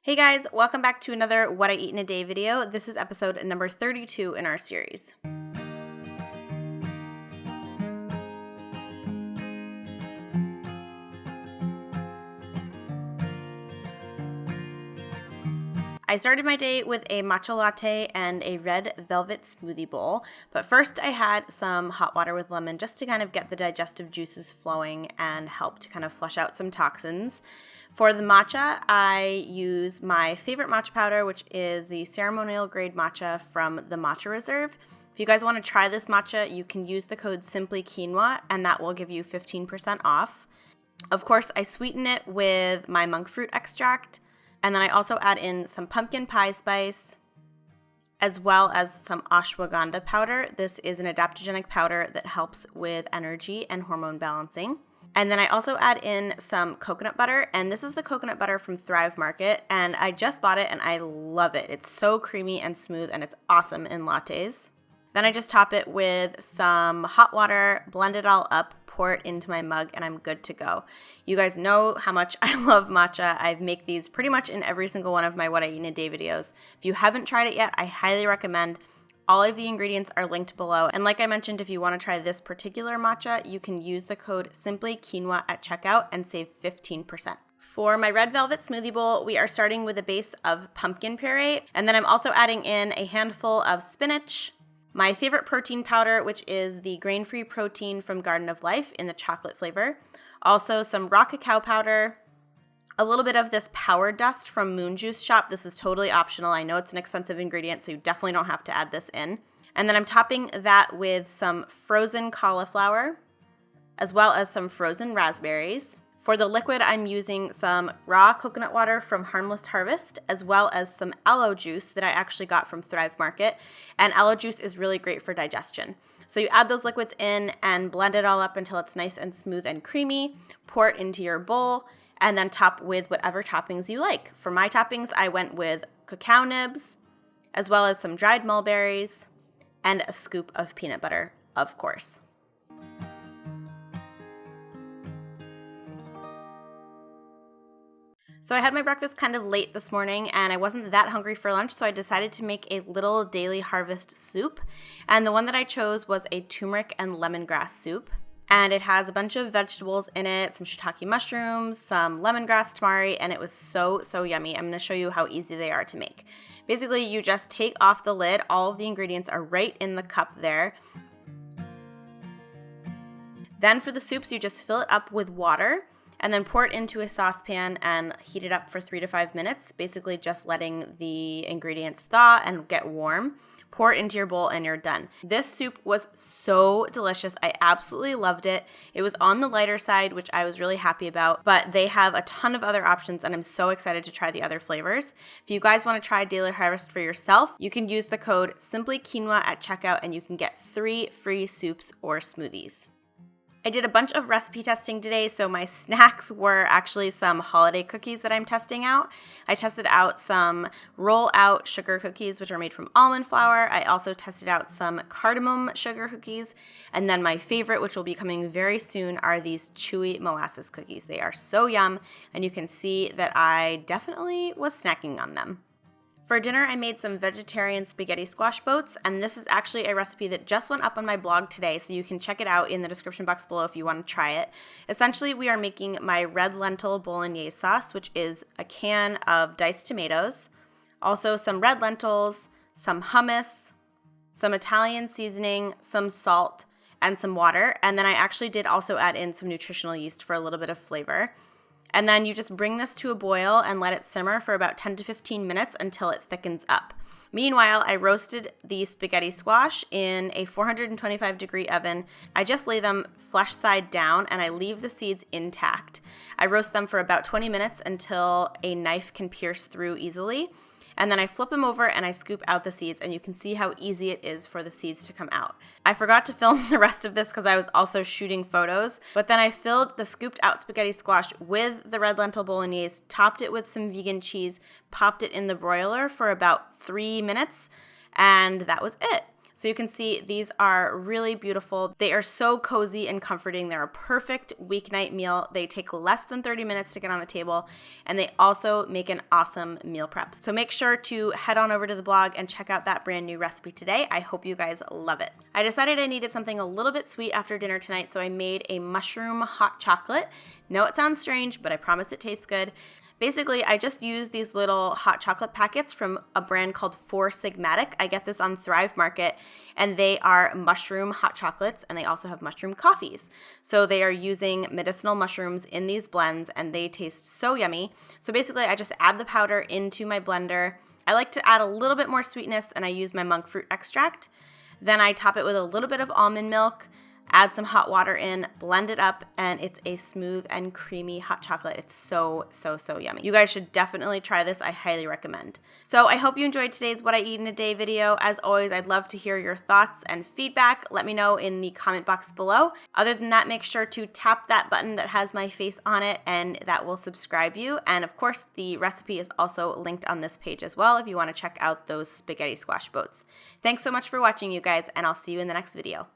Hey guys, welcome back to another What I Eat in a Day video. This is episode number 32 in our series. I started my day with a matcha latte and a red velvet smoothie bowl, but first I had some hot water with lemon just to kind of get the digestive juices flowing and help to kind of flush out some toxins. For the matcha, I use my favorite matcha powder, which is the ceremonial grade matcha from the Matcha Reserve. If you guys want to try this matcha, you can use the code simplyquinoa and that will give you 15% off. Of course, I sweeten it with my monk fruit extract. And then I also add in some pumpkin pie spice, as well as some ashwagandha powder. This is an adaptogenic powder that helps with energy and hormone balancing. And then I also add in some coconut butter, and this is the coconut butter from Thrive Market, and I just bought it and I love it. It's so creamy and smooth, and it's awesome in lattes. Then I just top it with some hot water, blend it all up, pour it into my mug, and I'm good to go. You guys know how much I love matcha. I make these pretty much in every single one of my What I Eat in a Day videos. If you haven't tried it yet, I highly recommend. All of the ingredients are linked below. And like I mentioned, if you want to try this particular matcha, you can use the code simplyquinoa at checkout and save 15%. For my red velvet smoothie bowl, we are starting with a base of pumpkin puree, and then I'm also adding in a handful of spinach, my favorite protein powder, which is the grain-free protein from Garden of Life in the chocolate flavor. Also some raw cacao powder, a little bit of this power dust from Moon Juice Shop. This is totally optional. I know it's an expensive ingredient, so you definitely don't have to add this in. And then I'm topping that with some frozen cauliflower, as well as some frozen raspberries. For the liquid, I'm using some raw coconut water from Harmless Harvest, as well as some aloe juice that I actually got from Thrive Market. And aloe juice is really great for digestion. So you add those liquids in and blend it all up until it's nice and smooth and creamy. Pour it into your bowl, and then top with whatever toppings you like. For my toppings, I went with cacao nibs, as well as some dried mulberries, and a scoop of peanut butter, of course. So I had my breakfast kind of late this morning and I wasn't that hungry for lunch, so I decided to make a little daily harvest soup. And the one that I chose was a turmeric and lemongrass soup. And it has a bunch of vegetables in it, some shiitake mushrooms, some lemongrass tamari, and it was so yummy. I'm going to show you how easy they are to make. Basically, you just take off the lid. All of the ingredients are right in the cup there. Then for the soups, you just fill it up with water and then pour it into a saucepan and heat it up for 3 to 5 minutes, basically just letting the ingredients thaw and get warm. Pour it into your bowl and you're done. This soup was so delicious. I absolutely loved it. It was on the lighter side, which I was really happy about, but they have a ton of other options and I'm so excited to try the other flavors. If you guys want to try Daily Harvest for yourself, you can use the code simplyquinoa at checkout and you can get 3 free soups or smoothies. I did a bunch of recipe testing today, so my snacks were actually some holiday cookies that I'm testing out. I tested out some roll-out sugar cookies, which are made from almond flour. I also tested out some cardamom sugar cookies. And then my favorite, which will be coming very soon, are these chewy molasses cookies. They are so yum, and you can see that I definitely was snacking on them. For dinner, I made some vegetarian spaghetti squash boats, and this is actually a recipe that just went up on my blog today, so you can check it out in the description box below if you want to try it. Essentially, we are making my red lentil bolognese sauce, which is a can of diced tomatoes, also some red lentils, some hummus, some Italian seasoning, some salt, and some water, and then I actually did also add in some nutritional yeast for a little bit of flavor. And then you just bring this to a boil and let it simmer for about 10 to 15 minutes until it thickens up. Meanwhile, I roasted the spaghetti squash in a 425 degree oven. I just lay them flesh side down and I leave the seeds intact. I roast them for about 20 minutes until a knife can pierce through easily. And then I flip them over and I scoop out the seeds, and you can see how easy it is for the seeds to come out. I forgot to film the rest of this because I was also shooting photos, but then I filled the scooped out spaghetti squash with the red lentil bolognese, topped it with some vegan cheese, popped it in the broiler for about 3 minutes, and that was it. So you can see these are really beautiful. They are so cozy and comforting. They're a perfect weeknight meal. They take less than 30 minutes to get on the table, and they also make an awesome meal prep. So make sure to head on over to the blog and check out that brand new recipe today. I hope you guys love it. I decided I needed something a little bit sweet after dinner tonight, so I made a mushroom hot chocolate. No, it sounds strange, but I promise it tastes good. Basically, I just use these little hot chocolate packets from a brand called Four Sigmatic. I get this on Thrive Market, and they are mushroom hot chocolates, and they also have mushroom coffees. So they are using medicinal mushrooms in these blends, and they taste so yummy. So basically, I just add the powder into my blender. I like to add a little bit more sweetness, and I use my monk fruit extract. Then I top it with a little bit of almond milk, add some hot water in, blend it up, and it's a smooth and creamy hot chocolate. It's so, so, so yummy. You guys should definitely try this. I highly recommend. So I hope you enjoyed today's What I Eat in a Day video. As always, I'd love to hear your thoughts and feedback. Let me know in the comment box below. Other than that, make sure to tap that button that has my face on it, and that will subscribe you. And of course, the recipe is also linked on this page as well if you want to check out those spaghetti squash boats. Thanks so much for watching, you guys, and I'll see you in the next video.